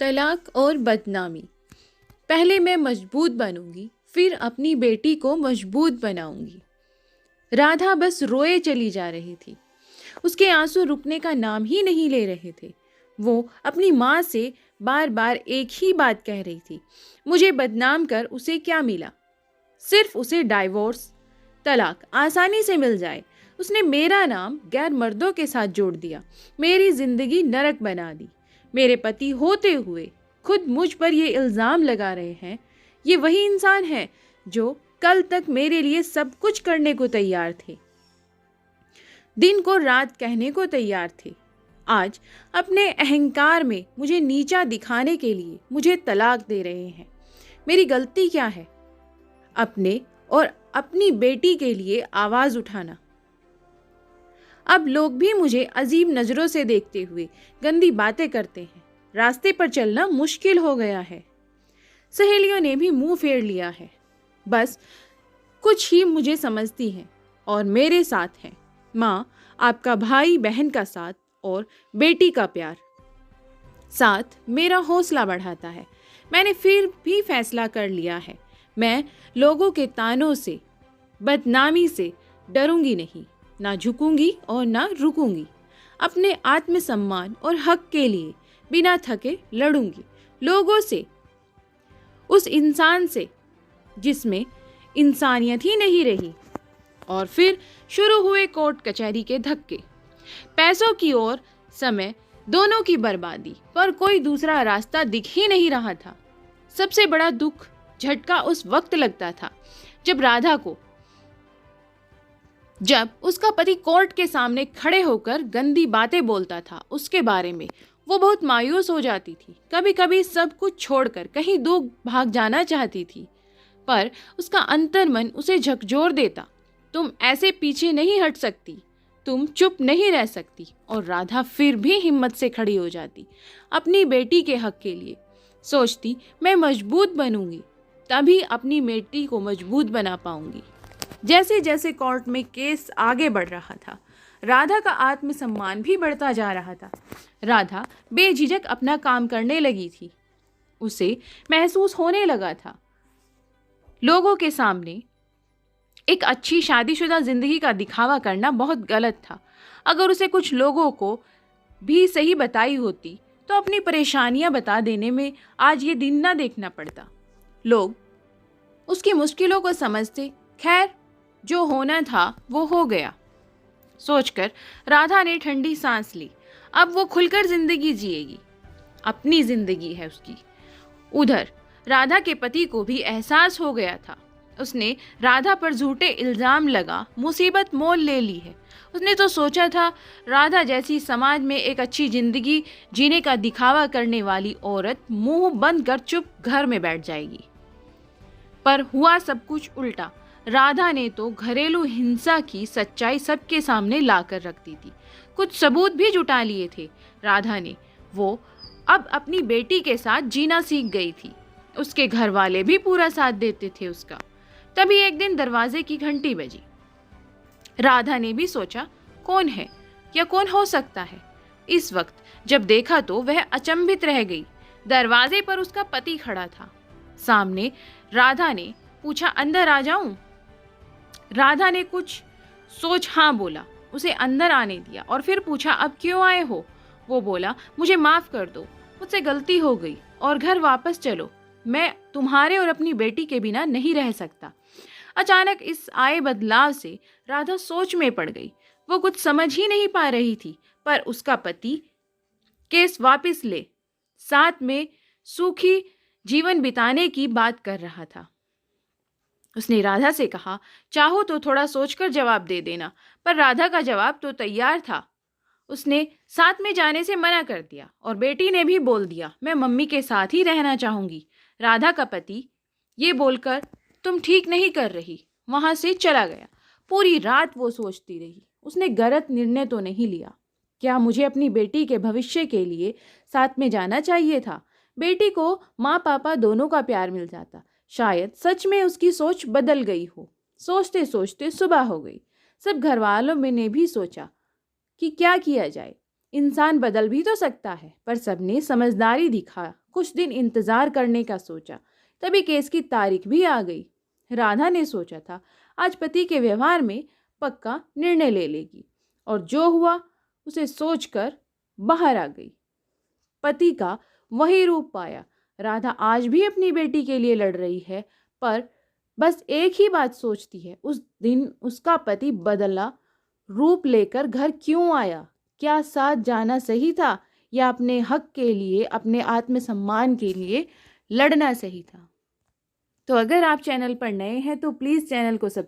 तलाक और बदनामी। पहले मैं मजबूत बनूंगी, फिर अपनी बेटी को मजबूत बनाऊंगी। राधा बस रोए चली जा रही थी। उसके आंसू रुकने का नाम ही नहीं ले रहे थे। वो अपनी माँ से बार बार एक ही बात कह रही थी, मुझे बदनाम कर उसे क्या मिला? सिर्फ उसे डाइवोर्स, तलाक आसानी से मिल जाए। उसने मेरा नाम गैर मर्दों के साथ जोड़ दिया, मेरी जिंदगी नरक बना दी। मेरे पति होते हुए खुद मुझ पर ये इल्ज़ाम लगा रहे हैं। ये वही इंसान है जो कल तक मेरे लिए सब कुछ करने को तैयार थे, दिन को रात कहने को तैयार थे। आज अपने अहंकार में मुझे नीचा दिखाने के लिए मुझे तलाक दे रहे हैं। मेरी गलती क्या है? अपने और अपनी बेटी के लिए आवाज उठाना। अब लोग भी मुझे अजीब नजरों से देखते हुए गंदी बातें करते हैं। रास्ते पर चलना मुश्किल हो गया है। सहेलियों ने भी मुंह फेर लिया है। बस कुछ ही मुझे समझती हैं और मेरे साथ हैं। माँ, आपका भाई बहन का साथ और बेटी का प्यार साथ मेरा हौसला बढ़ाता है। मैंने फिर भी फैसला कर लिया है, मैं लोगों के तानों से, बदनामी से डरूंगी नहीं, ना झुकूंगी और ना रुकूंगी। अपने आत्मसम्मान और हक के लिए बिना थके लड़ूंगी। लोगों से, उस इंसान से जिसमें इंसानियत ही नहीं रही। और फिर शुरू हुए कोर्ट कचहरी के धक्के, पैसों की ओर समय, दोनों की बर्बादी, पर कोई दूसरा रास्ता दिख ही नहीं रहा था। सबसे बड़ा दुख, झटका उस वक्त लगता था जब उसका पति कोर्ट के सामने खड़े होकर गंदी बातें बोलता था उसके बारे में। वो बहुत मायूस हो जाती थी। कभी कभी सब कुछ छोड़कर कहीं दूर भाग जाना चाहती थी, पर उसका अंतर्मन उसे झकझोर देता। तुम ऐसे पीछे नहीं हट सकती, तुम चुप नहीं रह सकती। और राधा फिर भी हिम्मत से खड़ी हो जाती, अपनी बेटी के हक के लिए। सोचती, मैं मजबूत बनूंगी, तभी अपनी बेटी को मजबूत बना पाऊंगी। जैसे जैसे कोर्ट में केस आगे बढ़ रहा था, राधा का आत्मसम्मान भी बढ़ता जा रहा था। राधा बेझिझक अपना काम करने लगी थी। उसे महसूस होने लगा था लोगों के सामने एक अच्छी शादीशुदा जिंदगी का दिखावा करना बहुत गलत था। अगर उसे कुछ लोगों को भी सही बताई होती तो अपनी परेशानियां बता देने में आज ये दिन ना देखना पड़ता। लोग उसकी मुश्किलों को समझते। खैर, जो होना था वो हो गया, सोचकर राधा ने ठंडी सांस ली। अब वो खुलकर जिंदगी जिएगी, अपनी जिंदगी है उसकी। उधर राधा के पति को भी एहसास हो गया था। उसने राधा पर झूठे इल्जाम लगा मुसीबत मोल ले ली है। उसने तो सोचा था राधा जैसी समाज में एक अच्छी जिंदगी जीने का दिखावा करने वाली औरत मुंह बंद कर चुप घर में बैठ जाएगी, पर हुआ सब कुछ उल्टा। राधा ने तो घरेलू हिंसा की सच्चाई सबके सामने लाकर रख दी थी। कुछ सबूत भी जुटा लिए थे राधा ने। वो अब अपनी बेटी के साथ जीना सीख गई थी। उसके घर वाले भी पूरा साथ देते थे उसका। तभी एक दिन दरवाजे की घंटी बजी। राधा ने भी सोचा, कौन है या कौन हो सकता है। इस वक्त जब देखा तो वह अचंभित रह गई। दरवाजे पर उसका पति खड़ा था सामने। राधा ने पूछा, अंदर आ जाऊं? राधा ने कुछ सोच हाँ बोला, उसे अंदर आने दिया और फिर पूछा, अब क्यों आए हो? वो बोला, मुझे माफ कर दो, मुझसे गलती हो गई और घर वापस चलो। मैं तुम्हारे और अपनी बेटी के बिना नहीं रह सकता। अचानक इस आए बदलाव से राधा सोच में पड़ गई। वो कुछ समझ ही नहीं पा रही थी, पर उसका पति केस वापस ले, साथ में सुखी जीवन बिताने की बात कर रहा था। उसने राधा से कहा, चाहो तो थोड़ा सोचकर जवाब दे देना। पर राधा का जवाब तो तैयार था। उसने साथ में जाने से मना कर दिया और बेटी ने भी बोल दिया, मैं मम्मी के साथ ही रहना चाहूंगी। राधा का पति ये बोलकर, तुम ठीक नहीं कर रही, वहां से चला गया। पूरी रात वो सोचती रही, उसने गलत निर्णय तो नहीं लिया। क्या मुझे अपनी बेटी के भविष्य के लिए साथ में जाना चाहिए था? बेटी को माँ पापा दोनों का प्यार मिल जाता। शायद सच में उसकी सोच बदल गई हो। सोचते सोचते सुबह हो गई। सब घर वालों में ने भी सोचा कि क्या किया जाए। इंसान बदल भी तो सकता है। पर सबने समझदारी दिखा, कुछ दिन इंतजार करने का सोचा। तभी केस की तारीख भी आ गई। राधा ने सोचा था आज पति के व्यवहार में पक्का निर्णय ले लेगी, और जो हुआ उसे सोचकर बाहर आ गई। पति का वही रूप पाया। राधा आज भी अपनी बेटी के लिए लड़ रही है, पर बस एक ही बात सोचती है, उस दिन उसका पति बदला रूप लेकर घर क्यों आया? क्या साथ जाना सही था, या अपने हक के लिए, अपने आत्मसम्मान के लिए लड़ना सही था? तो अगर आप चैनल पर नए हैं तो प्लीज़ चैनल को सब्सक्राइब